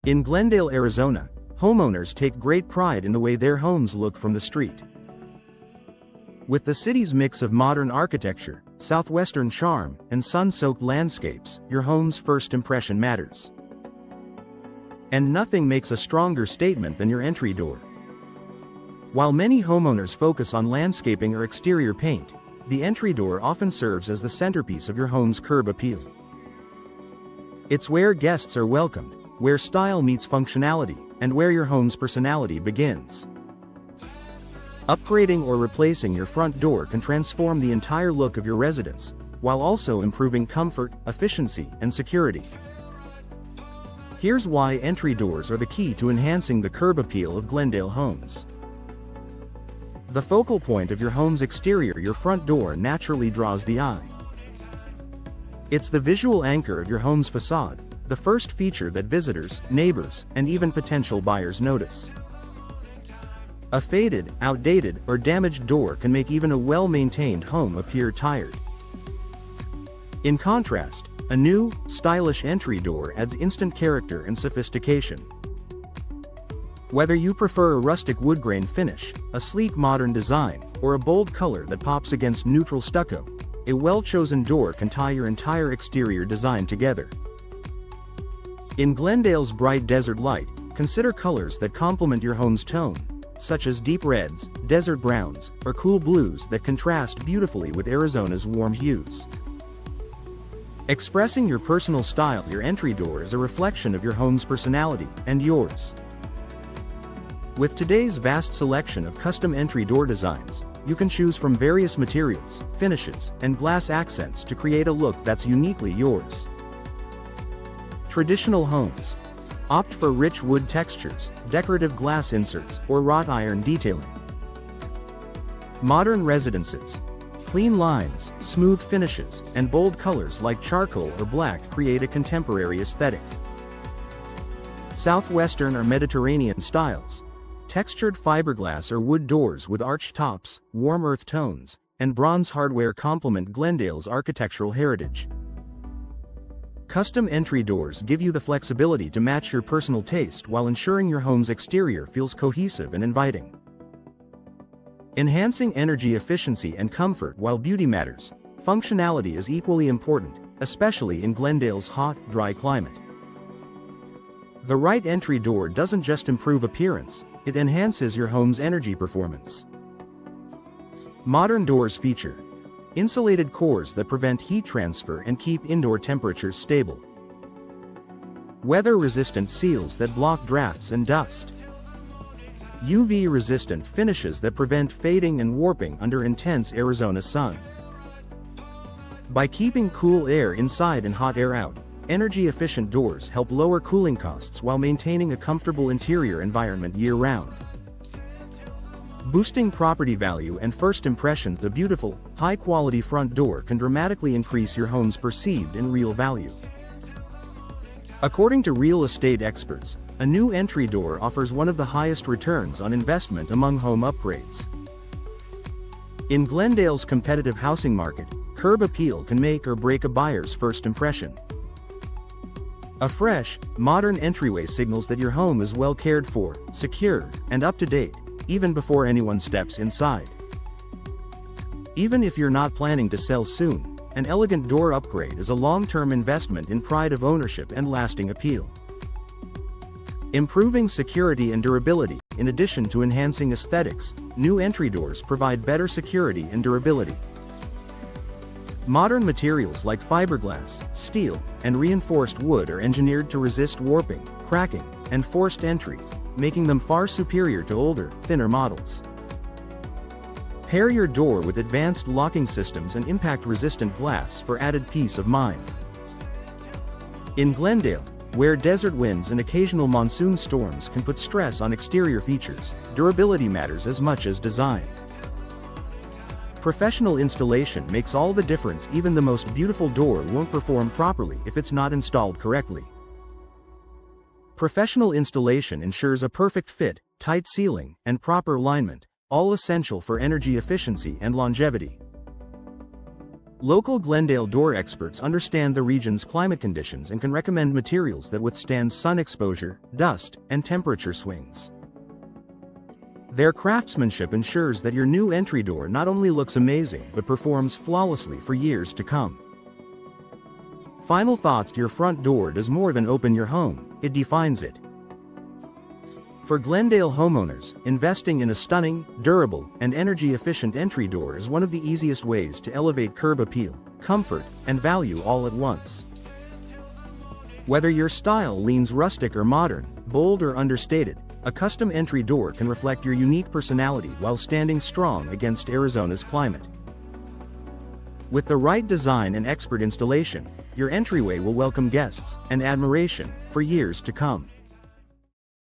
In Glendale, Arizona, homeowners take great pride in the way their homes look from the street. With the city's mix of modern architecture, southwestern charm, and sun-soaked landscapes, your home's first impression matters. And nothing makes a stronger statement than your entry door. While many homeowners focus on landscaping or exterior paint, the entry door often serves as the centerpiece of your home's curb appeal. It's where guests are welcomed, where style meets functionality, and where your home's personality begins. Upgrading or replacing your front door can transform the entire look of your residence, while also improving comfort, efficiency, and security. Here's why entry doors are the key to enhancing the curb appeal of Glendale homes. The focal point of your home's exterior, your front door naturally draws the eye. It's the visual anchor of your home's facade, the first feature that visitors, neighbors, and even potential buyers notice. A faded, outdated, or damaged door can make even a well-maintained home appear tired. In contrast, a new, stylish entry door adds instant character and sophistication. Whether you prefer a rustic wood grain finish, a sleek modern design, or a bold color that pops against neutral stucco, a well-chosen door can tie your entire exterior design together. In Glendale's bright desert light, consider colors that complement your home's tone, such as deep reds, desert browns, or cool blues that contrast beautifully with Arizona's warm hues. Expressing your personal style, your entry door is a reflection of your home's personality, and yours. With today's vast selection of custom entry door designs, you can choose from various materials, finishes, and glass accents to create a look that's uniquely yours. Traditional homes. Opt for rich wood textures, decorative glass inserts, or wrought iron detailing. Modern residences. Clean lines, smooth finishes, and bold colors like charcoal or black create a contemporary aesthetic. Southwestern or Mediterranean styles. Textured fiberglass or wood doors with arched tops, warm earth tones, and bronze hardware complement Glendale's architectural heritage. Custom entry doors give you the flexibility to match your personal taste while ensuring your home's exterior feels cohesive and inviting. Enhancing energy efficiency and comfort while beauty matters, functionality is equally important, especially in Glendale's hot, dry climate. The right entry door doesn't just improve appearance, it enhances your home's energy performance. Modern doors feature insulated cores that prevent heat transfer and keep indoor temperatures stable, weather-resistant seals that block drafts and dust, UV-resistant finishes that prevent fading and warping under intense Arizona sun. By keeping cool air inside and hot air out, energy-efficient doors help lower cooling costs while maintaining a comfortable interior environment year-round. Boosting property value and first impressions, a beautiful, high-quality front door can dramatically increase your home's perceived and real value. According to real estate experts, a new entry door offers one of the highest returns on investment among home upgrades. In Glendale's competitive housing market, curb appeal can make or break a buyer's first impression. A fresh, modern entryway signals that your home is well cared for, secure, and up to date, even before anyone steps inside. Even if you're not planning to sell soon, an elegant door upgrade is a long-term investment in pride of ownership and lasting appeal. Improving security and durability. In addition to enhancing aesthetics, new entry doors provide better security and durability. Modern materials like fiberglass, steel, and reinforced wood are engineered to resist warping, cracking, and forced entry, making them far superior to older, thinner models. Pair your door with advanced locking systems and impact-resistant glass for added peace of mind. In Glendale, where desert winds and occasional monsoon storms can put stress on exterior features, durability matters as much as design. Professional installation makes all the difference. Even the most beautiful door won't perform properly if it's not installed correctly. Professional installation ensures a perfect fit, tight sealing, and proper alignment, all essential for energy efficiency and longevity. Local Glendale door experts understand the region's climate conditions and can recommend materials that withstand sun exposure, dust, and temperature swings. Their craftsmanship ensures that your new entry door not only looks amazing but performs flawlessly for years to come. Final thoughts: your front door does more than open your home, it defines it. For Glendale homeowners, investing in a stunning, durable, and energy-efficient entry door is one of the easiest ways to elevate curb appeal, comfort, and value all at once. Whether your style leans rustic or modern, bold or understated, a custom entry door can reflect your unique personality while standing strong against Arizona's climate. With the right design and expert installation, your entryway will welcome guests and admiration for years to come.